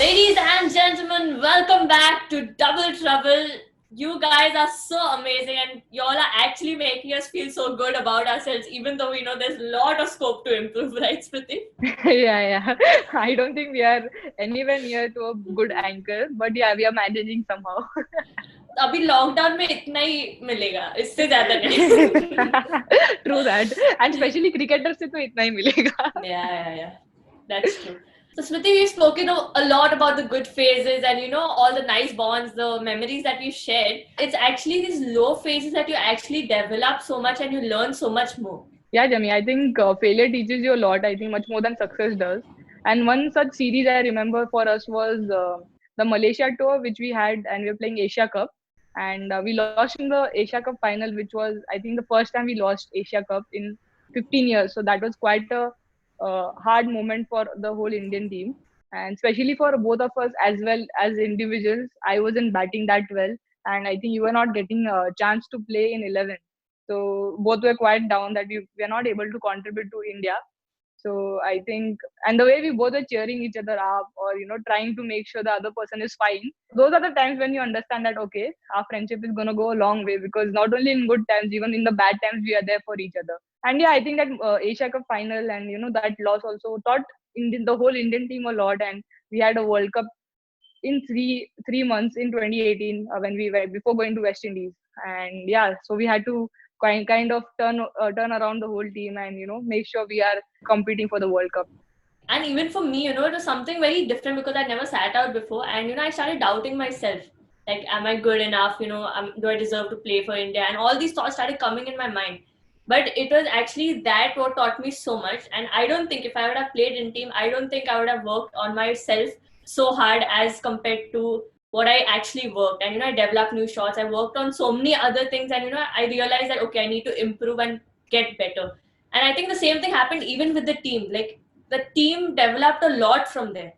Ladies and gentlemen, welcome back to Double Trouble. You guys are so amazing and y'all are actually making us feel so good about ourselves, even though we know there's a lot of scope to improve, right, Smriti? Yeah. I don't think we are anywhere near to a good anchor, but yeah, we are managing somehow. अभी lockdown में इतना ही मिलेगा, इससे ज्यादा नहीं. True that. And especially cricketers से तो इतना ही मिलेगा. Yeah. That's true. So Smriti, we've spoken a lot about the good phases and all the nice bonds, the memories that we shared. It's actually these low phases that you actually develop so much and you learn so much more. Yeah, Jami, I think failure teaches you a lot, I think much more than success does. And one such series I remember for us was the Malaysia tour, which we had, and we were playing Asia Cup. And we lost in the Asia Cup final, which was, I think, the first time we lost Asia Cup in 15 years. So that was quite a hard moment for the whole Indian team. And especially for both of us as well as individuals. I wasn't batting that well. And I think you were not getting a chance to play in 11. So both were quite down that we are not able to contribute to India. So I think, and the way we both are cheering each other up, or trying to make sure the other person is fine. Those are the times when you understand that okay, our friendship is gonna go a long way, because not only in good times, even in the bad times, we are there for each other. And yeah, I think that Asia Cup final and that loss also taught the whole Indian team a lot. And we had a World Cup in three months in 2018 when we were before going to West Indies. And yeah, so we had to kind of turn around the whole team and make sure we are competing for the World Cup. And even for me, it was something very different because I never sat out before, and I started doubting myself. Like, am I good enough? Do I deserve to play for India? And all these thoughts started coming in my mind. But it was actually that what taught me so much. And I don't think if I would have played in team, I don't think I would have worked on myself so hard as compared to what I actually worked. And I developed new shots. I worked on so many other things, and I realized that okay, I need to improve and get better. And I think the same thing happened even with the team. Like, the team developed a lot from there.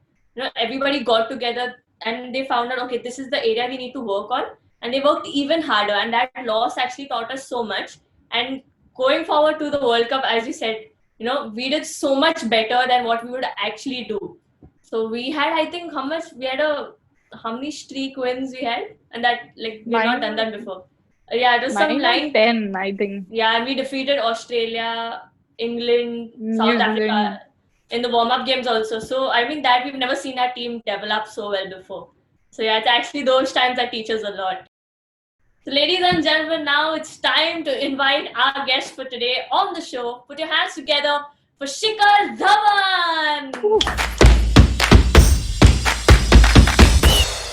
Everybody got together and they found out, okay, this is the area we need to work on. And they worked even harder. And that loss actually taught us so much. And going forward to the World Cup, as you said, we did so much better than what we would actually do. So we had, I think, how many streak wins we had? And that, like, we've not done that before. Yeah, it was some line 10, I think. Yeah, and we defeated Australia, England, South Africa in the warm-up games also. So, I mean, that we've never seen our team develop so well before. So, yeah, it's actually those times that teach us a lot. So, ladies and gentlemen, now it's time to invite our guest for today on the show. Put your hands together for Shikhar Dhawan!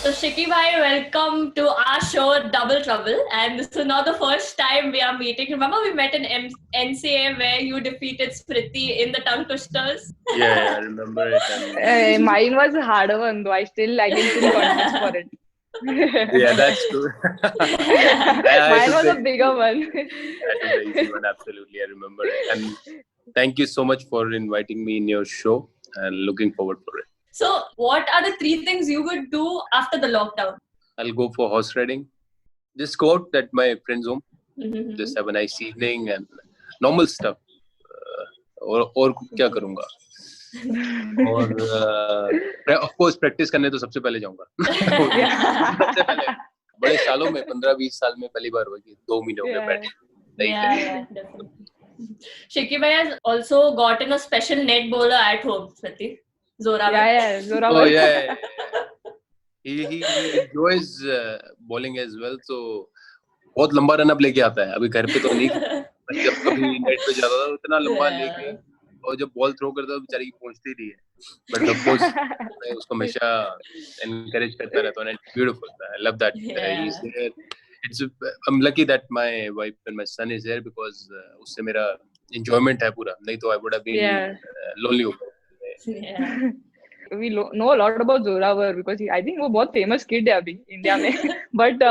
So Shiki bhai, welcome to our show Double Trouble, and this is not the first time we are meeting. Remember we met in NCA where you defeated Smriti in the tongue twisters? Yeah, I remember it. Mine was a harder one though. I can still contest for it. Yeah, that's true. Mine was a bigger one. That was an easy one, absolutely. I remember it. And thank you so much for inviting me in your show, and looking forward for it. So, what are the 3 things you would do after the lockdown? I'll go for horse riding. Just go out at my friend's home. Just have a nice evening and normal stuff. और क्या करूँगा? और of course practice करने तो सबसे पहले जाऊँगा. सबसे पहले बड़े सालों में 15-20 साल में पहली बार हुई 2 महीने हो गए बैठे. Yeah, definitely. Shiki bhai has also gotten a special net bowler at home, Smriti. Zoravar. Yeah, Zoravar. Oh yeah. He enjoys bowling as well. So बहुत लंबा रन अप लेके आता है. अभी घर पे तो नहीं. जब कभी नेट पे जाता था उतना लंबा लेके और जब बॉल थ्रो करता था बेचारी की पहुंचती नहीं है. But of course मैं उसको हमेशा encourage करता रहता हूँ. It's beautiful. I love that he's there. I'm lucky that my wife and my son is there because उससे मेरा enjoyment है पूरा. नहीं तो I would have been lonely. Yeah. We know a lot about Zoravar because I think वो बहुत famous kid है अभी India में. But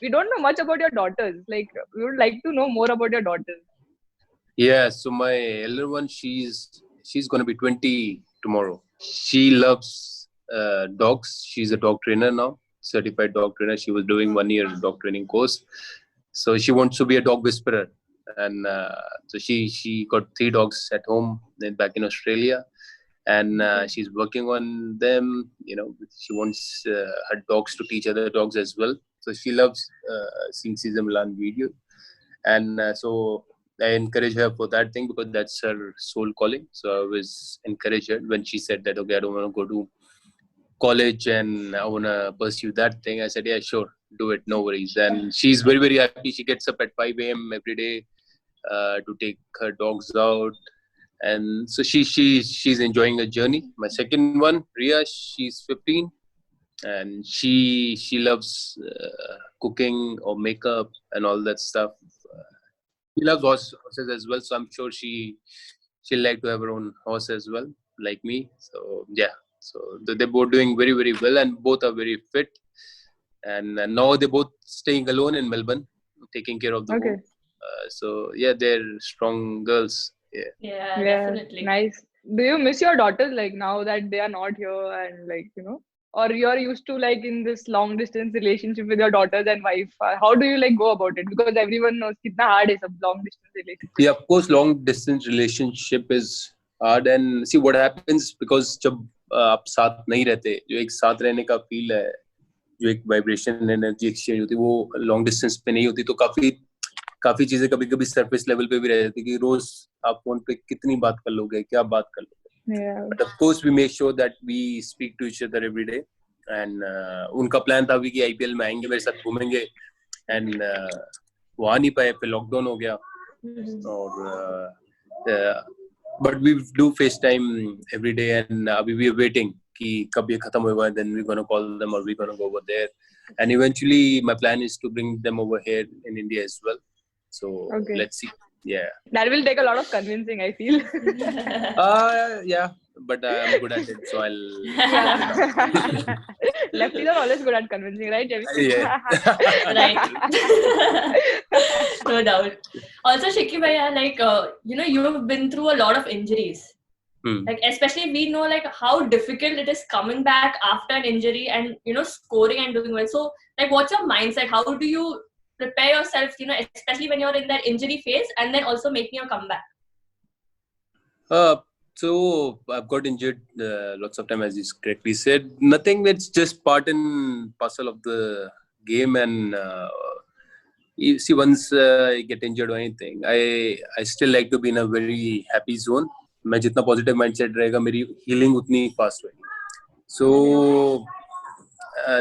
we don't know much about your daughters. Like, we would like to know more about your daughters. Yeah, so my elder one, she's going to be 20 tomorrow. She loves dogs. She's a dog trainer now, certified dog trainer. She was doing 1 year dog training course. So she wants to be a dog whisperer. And so she got 3 dogs at home back in Australia. and she's working on them. She wants her dogs to teach other dogs as well. So she loves seeing CJ Milan video, and so I encourage her for that thing because that's her soul calling. So I always encourage her when she said that, okay, I don't want to go to college and I want to pursue that thing. I said, yeah, sure, do it, no worries. And she's very, very happy. She gets up at 5 a.m. every day to take her dogs out. And so she's enjoying her journey. My second one, Ria, she's 15, and she loves cooking or makeup and all that stuff. She loves horses as well, so I'm sure she'll like to have her own horse as well, like me. So yeah, so they're both doing very, very well, and both are very fit. And now they're both staying alone in Melbourne, taking care of the home. So yeah, they're strong girls. Yeah, definitely. Nice. Do you miss your daughters like now that they are not here and or you're used to like in this long distance relationship with your daughters and wife? How do you like go about it? Because everyone knows kitna hard is a long distance relationship. Yeah, of course, long distance relationship is hard, and see what happens because जब आप साथ नहीं रहते, जो एक साथ रहने का फील है, जो एक वाइब्रेशन एनर्जी एक्सचेंज होती है, वो लॉन्ग डिस्टेंस पे नहीं होती, तो काफी चीजें कभी-कभी सरफेस लेवल पे भी रह जाती है कि रोज आप फोन पे कितनी बात कर लोगे, क्या बात कर लोगे. But of course we make sure that we speak to each other every day, and उनका प्लान था भी कि आईपीएल में आएंगे, मेरे साथ घूमेंगे, and वो आ नहीं पाए, फिर लॉकडाउन हो गया. और but we do FaceTime every day, and we are waiting कि कब ये खत्म होगा, then we're gonna call them or we're gonna go over there, and eventually my plan is to bring them over here in India as well. So let's see. Yeah, that will take a lot of convincing, I feel. Yeah, but I'm good at it, so I'll. Lefties are always good at convincing, right, Javi? Yeah. Right. No doubt. Also, Shiki bhaiya, like you've been through a lot of injuries. Like especially we know like how difficult it is coming back after an injury and scoring and doing well. So like, what's your mindset? How do you prepare yourself? Especially when you're in that injury phase and then also making a comeback. So I've got injured lots of time, as you correctly said. Nothing, that's just part and parcel of the game. And you see, once I get injured or anything, I still like to be in a very happy zone. मैं जितना positive mindset रहेगा, मेरी healing उतनी fast होगी. So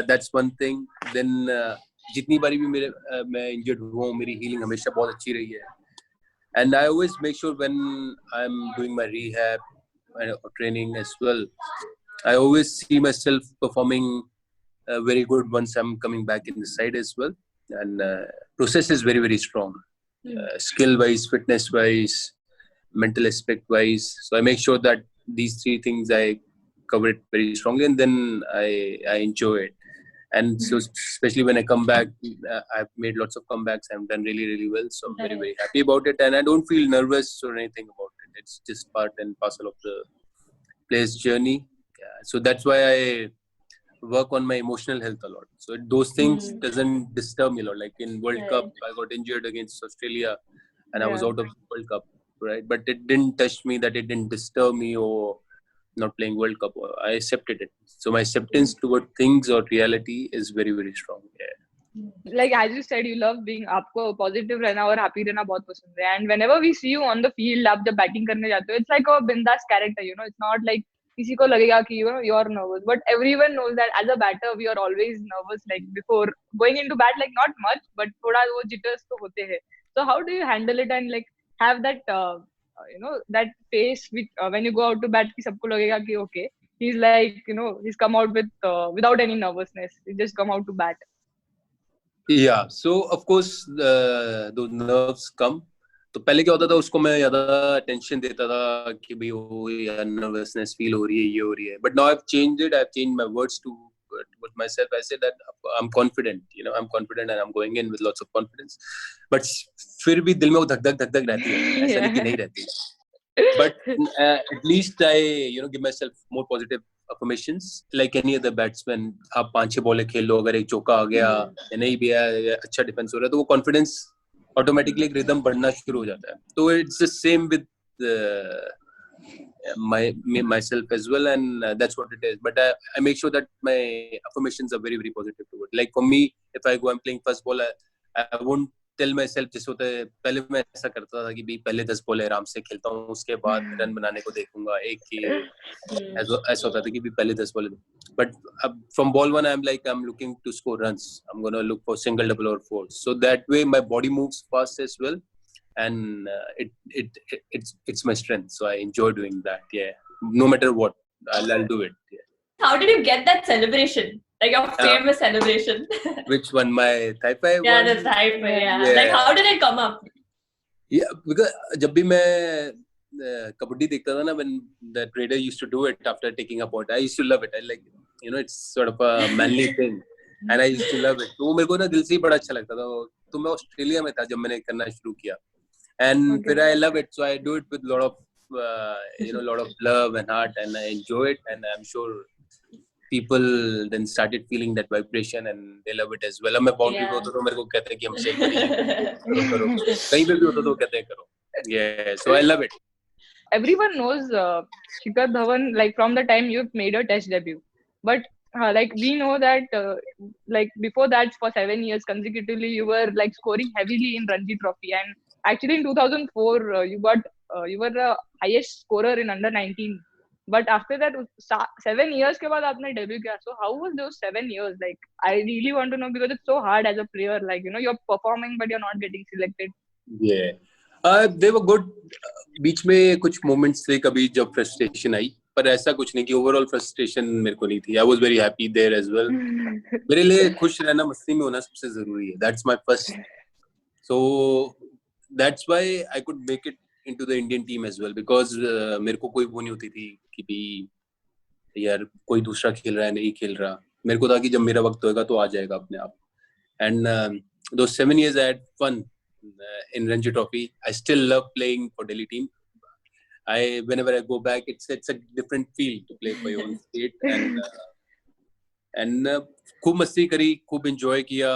that's one thing. Then जितनी बारी भी मैं इंजर्ड हुआ हूँ, मेरी हीलिंग हमेशा बहुत अच्छी रही है. And I always make sure when I am doing my rehab or training as well, I always see myself performing very good once I'm coming back in the side as well. And process is very, very strong, skill wise, fitness wise, mental aspect wise. So I make sure that these three things I cover it very strongly, and then I enjoy it. And so especially when I come back, I've made lots of comebacks. I've done really, really well. So I'm very, very happy about it, and I don't feel nervous or anything about it. It's just part and parcel of the player's journey. Yeah. So that's why I work on my emotional health a lot. So those things doesn't disturb me a lot. Like in World Cup, I got injured against Australia, and I was out of the World Cup. Right, but it didn't touch me, that it didn't disturb me or not playing World Cup. I accepted it. So my acceptance toward things or reality is very, very strong. Yeah. Like as you said, you love being आपको positive रहना और happy रहना बहुत पसंद है. And whenever we see you on the field, आप जब batting करने जाते हो, it's like a bindas character. It's not like किसी को लगेगा कि you're nervous, but everyone knows that as a batter we are always nervous. Like before going into bat, like not much, but थोड़ा वो jitters तो होते हैं. So how do you handle it and like have that that face which when you go out to bat ki sabko lagega ki okay, he's like he's come out with without any nervousness, he just come out to bat. Yeah, so of course those nerves come. तो पहले क्या होता था, उसको मैं ज्यादा tension देता था कि भाई वो यार नर्वसनेस फील हो रही है, ये हो रही है. But now I've changed it. I've changed my words to with myself. I say that I'm confident, I'm confident and I'm going in with lots of confidence. But फिर भी दिल में वो धक धक रहती है, ऐसा नहीं कि नहीं रहती. But at least I give myself more positive affirmations like any other batsman. आप 5-6 बॉलें खेल लो, अगर एक चौका आ गया या नहीं भी आया, अच्छा डिफेंस हो रहा है, तो वो कॉन्फिडेंस ऑटोमेटिकली एक रिदम बढ़ना शुरू हो जाता है. तो it's the same with myself as well, and that's what it is. But I make sure that my affirmations are very very positive to it. Like for me, if I go and playing first ball, I won't tell myself जैसे होता है पहले मैं ऐसा करता था कि भाई पहले 10 बॉल आराम से खेलता हूँ, उसके बाद रन बनाने को देखूंगा एक की ऐसा होता था कि भाई पहले 10 ball. But from ball one, I'm looking to score runs. I'm gonna look for single, double, or four. So that way, my body moves fast as well, and it's my strength. So I enjoy doing that. Yeah, no matter what, I'll do it. Yeah. How did you get that celebration? Like your famous celebration? Which one? My Thai Yeah, one? the Thai. Yeah. Like how did it come up? Yeah, because जब भी मैं कबड्डी देखता था ना, when the trader used to do it after taking a pot, I used to love it. I like, it's sort of a manly thing, and I used to love it. तो मेरे को ना दिल से ही बड़ा अच्छा लगता था. तो मैं ऑस्ट्रेलिया में था जब मैंने करना शुरू किया, and फिर I love it, so I do it with lot of love and heart, and I enjoy it, and I'm sure people then started feeling that vibration and they love it as well. अब मैं boundary पे होता तो मेरे को कहते हैं कि हम same करो कहीं पे भी होता तो कहते हैं करो. Yeah, so I love it. Everyone knows Shikhar Dhawan, like from the time you've made your test debut, but like we know that like before that for 7 years consecutively you were like scoring heavily in Ranji Trophy, and actually in 2004 you were the highest scorer in under 19. But after that 7 years के बाद आपने debut किया. So how was those 7 years? Like I really want to know, because it's so hard as a player. Like you're performing but you're not getting selected. Yeah. They were good. बीच में कुछ moments थे कभी जब frustration आई, पर ऐसा कुछ नहीं कि overall frustration मेरे को नहीं थी. I was very happy there as well. मेरे लिए खुश रहना, मस्ती में होना सबसे जरूरी है. That's my first. So that's why I could make it into the Indian team as well, because मेरे को कोई वो नहीं होती थी कि भी यार कोई दूसरा खेल रहा है नहीं खेल रहा. मेरे को था कि जब मेरा वक्त होएगा तो आ जाएगा अपने आप. And those 7 years I had fun in Ranji Trophy. I still love playing for Delhi team. Whenever I go back, it's a different feel to play for your own state, and खूब मस्ती करी, खूब enjoy किया.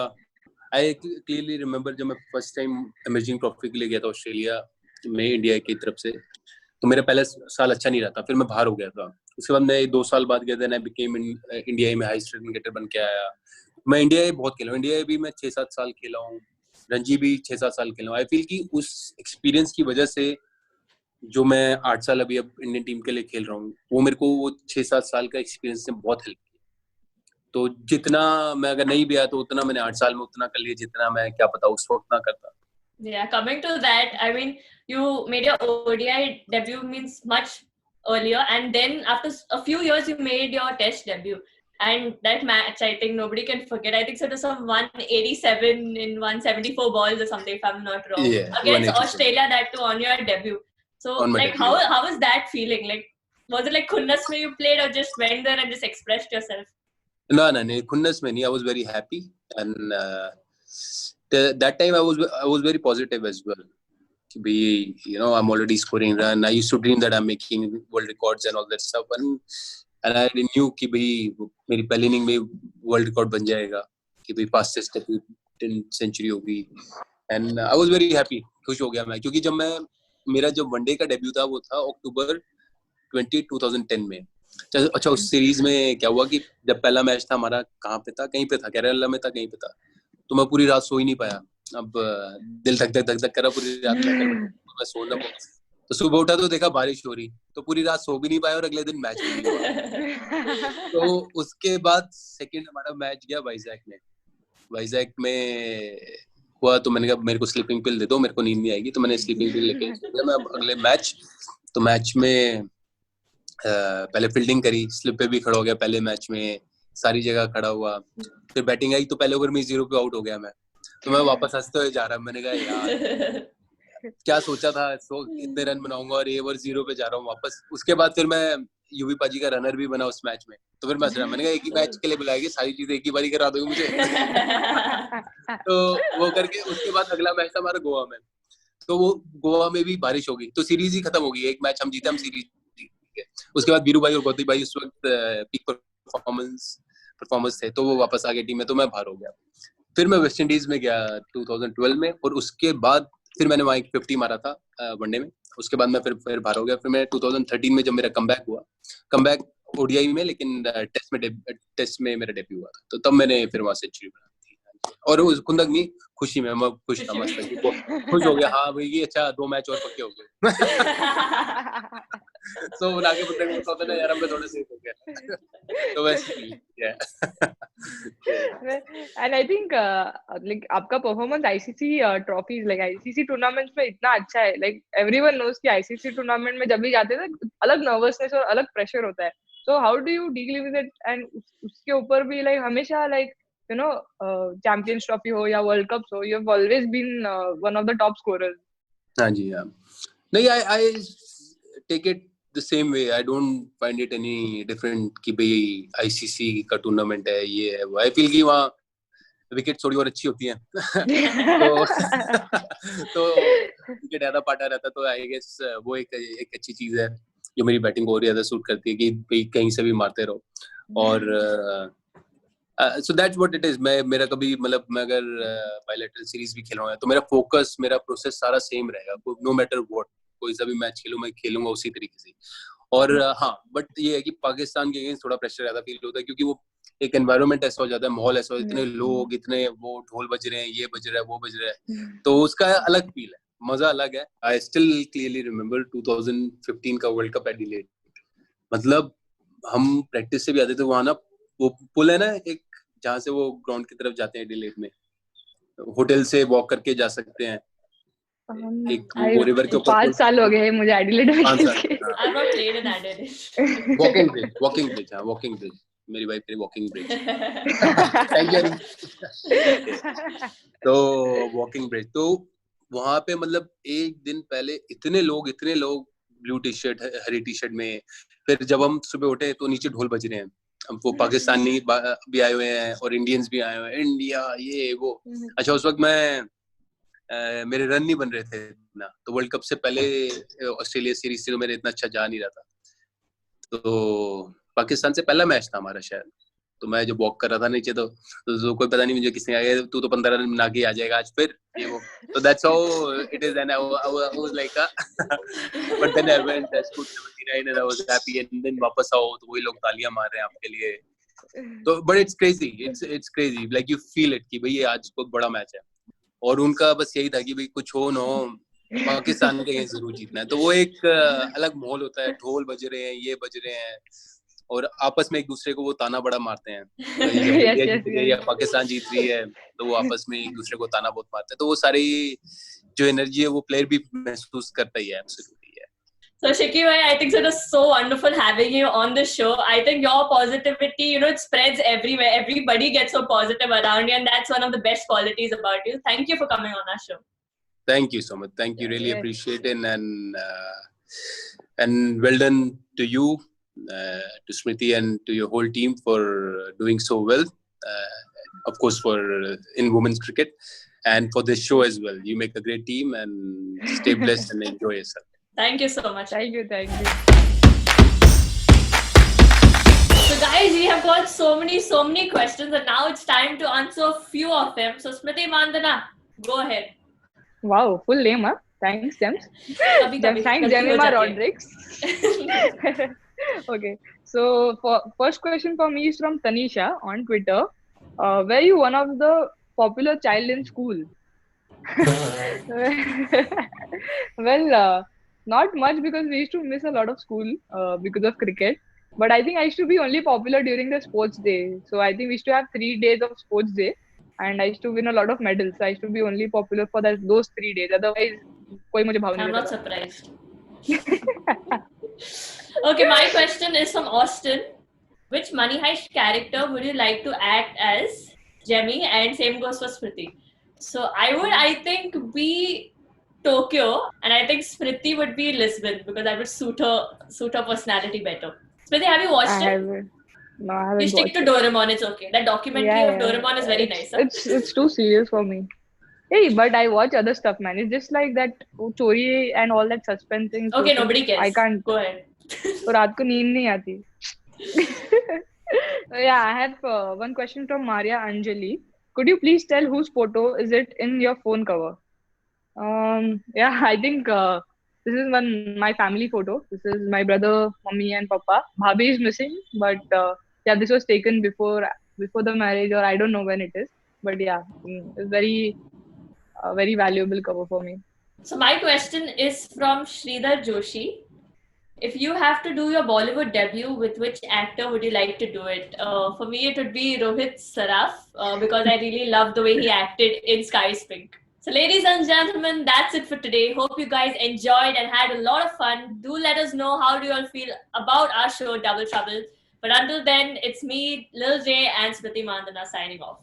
I clearly remember जब मैं first time Emerging Trophy के लिए गया था ऑस्ट्रेलिया में इंडिया की तरफ से, तो मेरा पहला साल अच्छा नहीं रहा था. फिर मैं बाहर हो गया था. उसके बाद मैं 2 साल बाद गया था, मैं became इंडिया में हाईएस्ट रन गेटर बन के आया. मैं इंडिया में बहुत खेला हूँ. इंडिया भी मैं 6-7 साल खेला हूँ. रणजी भी 6-7 साल खेला हूँ. आई फील कि उस एक्सपीरियंस की वजह से जो मैं 8 साल अभी अब इंडियन टीम के लिए खेल रहा हूँ, वो मेरे को वो 6-7 साल का एक्सपीरियंस ने बहुत हेल्प किया. तो जितना मैं अगर नहीं भी आया तो उतना मैंने 8 साल में उतना कर लिया जितना मैं क्या पता उस वक्त ना करता. Yeah, coming to that, I mean, you made your ODI debut means much earlier, and then after a few years you made your test debut. And that match, I think nobody can forget. I think so it was some 187 in 174 balls or something, if I'm not wrong. Yeah, against Australia, that too on your debut. So, like, how was that feeling? Like, was it like Khunnas mein you played, or just went there and just expressed yourself? No, Khunnas mein nahi. I was very happy, and that time I was very positive as well. Be, I'm already scoring run. I used to dream that I'm making world records and all that stuff, and I knew कि भाई मेरी पहली inning में world record बन जाएगा, कि भाई fastest century होगी. And I was very happy, खुश हो गया मैं, क्योंकि मेरा जब वनडे का डेब्यू था वो था अक्टूबर 2010 में. अच्छा, उस सीरीज में क्या हुआ कि जब पहला मैच था हमारा, कहाँ पे था, कहीं पे था, केरला में था, कहीं पे था. तो मैं पूरी रात सो ही नहीं पाया. अब दिल धक धक धक धक करा पूरी रात मैं सोना. तो सुबह उठा तो देखा बारिश हो रही, तो पूरी रात सो भी नहीं पाया और अगले दिन मैच भी नहीं हुआ. तो उसके बाद सेकंड हमारा मैच गया वाइजैक में हुआ. तो मैंने कहा मेरे को स्लीपिंग पिल दे दो, मेरे को नींद नहीं आएगी. तो मैंने स्लीपिंग पिल लेके मैं अगले मैच में पहले फील्डिंग करी, स्लिप पे भी खड़ा हो गया पहले मैच में, सारी जगह खड़ा हुआ. फिर बैटिंग आई तो पहले ओवर में 0 पे आउट हो गया मैं. तो मैं वापस हंसते हुए जा रहा. मैंने कहा यार क्या सोचा था, इतने रन बनाऊंगा और ये ओवर 0 पे जा रहा हूँ वापस. उसके बाद फिर मैं यूवी पाजी का रनर भी बना उस मैच में. तो फिर मैंने कहा एक ही मैच के लिए बुलाएगी, सारी चीजें एक ही बारी करा दोगे मुझे. तो वो करके उसके बाद अगला मैच था हमारा गोवा में. तो वो गोवा में भी बारिश होगी, तो सीरीज ही खत्म होगी. एक मैच हम जीते, हम सीरीज जीते. उसके बाद बीरू भाई और गौतम भाई उस वक्त पीक परफॉर्मेंस थे, तो वो वापस आ गए टीम में. तो मैं बाहर हो गया. फिर मैं वेस्ट इंडीज में गया 2012 में, और उसके बाद फिर मैंने वहाँ 50 मारा था वनडे में. उसके बाद मैं फिर बाहर हो गया। फिर मैं 2013 में जब मेरा कमबैक ओडीआई में, लेकिन टेस्ट में मेरा डेब्यू हुआ था, तो तब मैंने फिर वहां सेंचुरी बनाई थी। और उस कुंदक नहीं, खुशी में, मैं खुश था, मस्त था, खुश हो गया। हाँ भाई ये अच्छा 2 मैच और पक्के हो गए। सो बना के बंदे को पता ना यार, मैं थोड़ा सेफ हो गया। तो वैसे and I think like आपका performance ICC trophies like ICC tournaments में इतना अच्छा है, like everyone knows कि ICC tournament में जब भी जाते हैं तो अलग nervousness और अलग pressure होता है. So how do you deal with it? And उसके ऊपर भी like हमेशा like you know Champions Trophy हो या World Cups हो, you have always been one of the top scorers. हाँ जी, हाँ नहीं, I take it the same way. I don't find it any different कि भाई ICC का टूर्नामेंट है, ये है वो। I feel कि वहाँ विकेट थोड़ी और अच्छी होती हैं। तो विकेट ज़्यादा पाटा रहता, तो आई गेस वो एक अच्छी चीज है जो मेरी बैटिंग को और ज़्यादा सूट करती है कि कहीं से भी मारते रहो। और so that's what it is. मेरा कभी मतलब मैं अगर बायलैटरल सीरीज भी खेल रहा हूँ तो मेरा फोकस, मेरा प्रोसेस सारा सेम रहेगा, नो मैटर व्हाट। कोई सा भी मैच खेलूं, मैं खेलूंगा उसी तरीके से। और हाँ, बट ये है कि पाकिस्तान के अगेंस्ट थोड़ा प्रेशर ज्यादा फील होता है, क्योंकि वो एक एनवायरनमेंट ऐसा हो जाता है, माहौल ऐसा हो, इतने लोग, इतने वो ढोल बज रहे हैं, ये बज रहा है, वो बज रहा है, तो उसका अलग फील है, मजा अलग है। आई स्टिल क्लियरली रिमेम्बर 2015 का वर्ल्ड कप एडिलेड। मतलब हम प्रैक्टिस से भी आते थे वहां ना, वो पुल है ना एक, जहाँ से वो ग्राउंड की तरफ जाते हैं एडिलेड में, होटल से वॉक करके जा सकते हैं। एक वो रिवर के ऊपर 5 साल हो गए मुझे एडिलेड में खेल के। I have not played in Adelaide. Walking bridge मेरी वाइफ के वॉकिंग ब्रिज। Thank you. तो वॉकिंग ब्रिज, तो वहां पे मतलब एक दिन पहले इतने लोग ब्लू टी शर्ट, हरी टी शर्ट में। फिर जब हम सुबह उठे तो नीचे ढोल बज रहे हैं, अब वो पाकिस्तानी भी आए हुए हैं और इंडियंस भी आए हुए हैं, इंडिया ये वो। अच्छा, उस वक्त मैं मेरे रन नहीं बन रहे थे ना, तो वर्ल्ड कप से पहले ऑस्ट्रेलिया सीरीज से तो मेरे इतना अच्छा जा नहीं रहा था। तो पाकिस्तान से पहला मैच था हमारा शायद, तो मैं जब वॉक कर रहा था नीचे तो कोई पता नहीं मुझे किसने आया, तू तो 15 रन बना के आ जाएगा आज, फिर ये वो। तो that's how it is, and I was like but then I went, I scored 79 and I was happy, and then वापस आओ तो वही लोग तालियां मार रहे हैं आपके लिए। तो but it's crazy like you feel it कि भाई ये आज बहुत बड़ा मैच है, और उनका बस यही था कि भाई कुछ हो ना हो, पाकिस्तान के जरूर जीतना है। तो वो एक अलग माहौल होता है, ढोल बज रहे हैं, ये बज रहे हैं, और आपस में एक दूसरे को वो ताना बड़ा मारते हैं। इंडिया जीत गई या पाकिस्तान जीत रही है तो वो आपस में एक दूसरे को ताना बहुत मारते हैं। तो वो सारी जो एनर्जी है वो प्लेयर भी महसूस करता ही है। Absolutely. So Shiki bhai, I think it was so wonderful having you on the show. I think your positivity, it spreads everywhere. Everybody gets so positive around you, and that's one of the best qualities about you. Thank you for coming on our show. Thank you so much. Thank you. Really appreciate it, and well done to you, to Smriti, and to your whole team for doing so well. Of course, in women's cricket, and for this show as well. You make a great team, and stay blessed and enjoy yourself. Thank you so much. Thank you. So guys, we have got so many questions, and now it's time to answer a few of them. So Smriti Mandana, go ahead. Wow, full name, huh? Thanks, James. Thanks, Jemima Rodrigues. Okay, so first question for me is from Tanisha on Twitter. Were you one of the popular child in school? Well, not much, because we used to miss a lot of school because of cricket. But I think I used to be only popular during the sports day. So I think we used to have 3 days of sports day, and I used to win a lot of medals. So I used to be only popular for those 3 days. Otherwise, koi mujhe bhav nahi I'm deta. not surprised. Okay, my question is from Austin. Which Money Heist character would you like to act as? Jemmy, and same goes for Smriti. So I think, be Tokyo, and I think Smriti would be Lisbon, because I would suit her personality better. Smriti, have you watched it? No, I haven't. You stick to Doraemon, it's okay. That documentary of Doraemon is very nice. Huh? It's too serious for me. Hey, but I watch other stuff, man. It's just like that chori and all that suspense things. Okay, nobody cares. I can't. Go ahead. तो रात को नींद नहीं आती. Yeah, I have one question from Maria Anjali. Could you please tell whose photo is it in your phone cover? Yeah, I think This is my family photo. This is my brother, mummy, and papa. Bhabhi is missing, but yeah, this was taken before the marriage, or I don't know when it is. But yeah, it's very valuable cover for me. So my question is from Sridhar Joshi. If you have to do your Bollywood debut, with which actor would you like to do it? For me, it would be Rohit Saraf because I really love the way he acted in Sky's Pink. So, ladies and gentlemen, that's it for today. Hope you guys enjoyed and had a lot of fun. Do let us know how do you all feel about our show, Double Trouble. But until then, it's me, Lil J, and Smriti Mandana signing off.